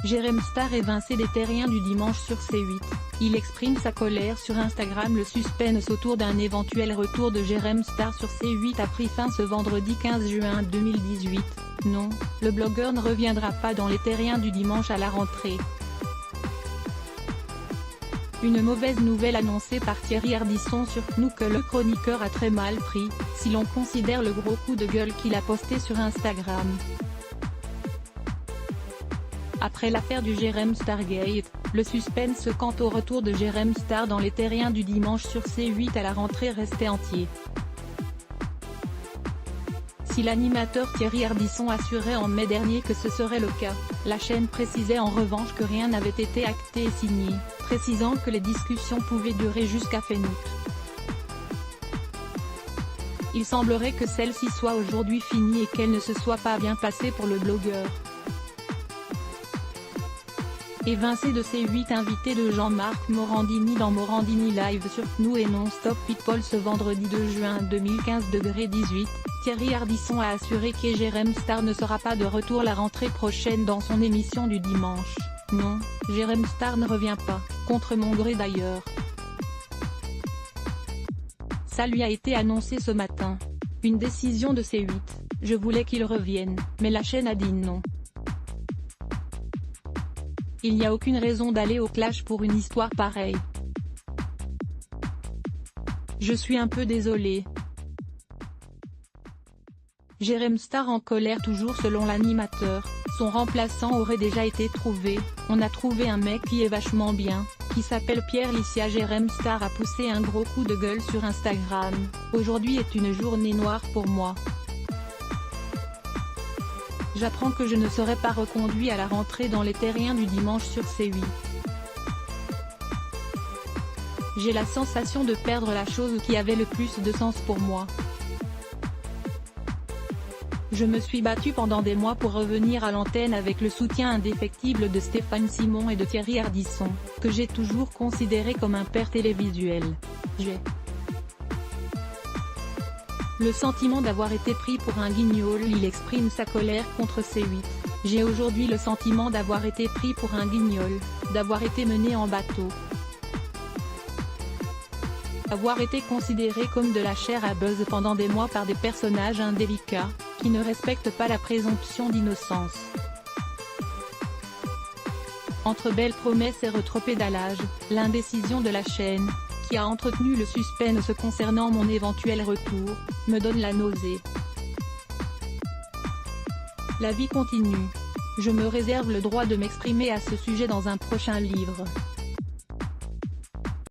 Jérém Star évincé des terriens du dimanche sur C8. Il exprime sa colère sur Instagram. Le suspense autour d'un éventuel retour de Jérém Star sur C8 a pris fin ce vendredi 15 juin 2018. Non, le blogueur ne reviendra pas dans les terriens du dimanche à la rentrée. Une mauvaise nouvelle annoncée par Thierry Ardisson sur nous que le chroniqueur a très mal pris, si l'on considère le gros coup de gueule qu'il a posté sur Instagram. Après l'affaire du Jérém Stargate, le suspense quant au retour de Jérém Star dans les terriens du dimanche sur C8 à la rentrée restait entier. Si l'animateur Thierry Ardisson assurait en mai dernier que ce serait le cas, la chaîne précisait en revanche que rien n'avait été acté et signé, précisant que les discussions pouvaient durer jusqu'à fin août. Il semblerait que celle-ci soit aujourd'hui finie et qu'elle ne se soit pas bien passée pour le blogueur. Évincé de C8, invité de Jean-Marc Morandini dans Morandini Live sur nous et Non-Stop People ce vendredi 2 juin 2015 18, Thierry Ardisson a assuré que Jérém Star ne sera pas de retour la rentrée prochaine dans son émission du dimanche. Non, Jérém Star ne revient pas, contre mon gré d'ailleurs. Ça lui a été annoncé ce matin. Une décision de C8, je voulais qu'il revienne, mais la chaîne a dit non. Il n'y a aucune raison d'aller au clash pour une histoire pareille. Je suis un peu désolé. Jérém Star en colère toujours selon l'animateur, son remplaçant aurait déjà été trouvé, on a trouvé un mec qui est vachement bien, qui s'appelle Pierre Licia. Jérém Star a poussé un gros coup de gueule sur Instagram, aujourd'hui est une journée noire pour moi. J'apprends que je ne serai pas reconduit à la rentrée dans les terriens du dimanche sur C8. J'ai la sensation de perdre la chose qui avait le plus de sens pour moi. Je me suis battu pendant des mois pour revenir à l'antenne avec le soutien indéfectible de Stéphane Simon et de Thierry Ardisson, que j'ai toujours considéré comme un père télévisuel. J'ai le sentiment d'avoir été pris pour un guignol. Il exprime sa colère contre C8. J'ai aujourd'hui le sentiment d'avoir été pris pour un guignol, d'avoir été mené en bateau. Avoir été considéré comme de la chair à buzz pendant des mois par des personnages indélicats, qui ne respectent pas la présomption d'innocence. Entre belles promesses et rétropédalage, l'indécision de la chaîne, qui a entretenu le suspense concernant mon éventuel retour, me donne la nausée. La vie continue. Je me réserve le droit de m'exprimer à ce sujet dans un prochain livre.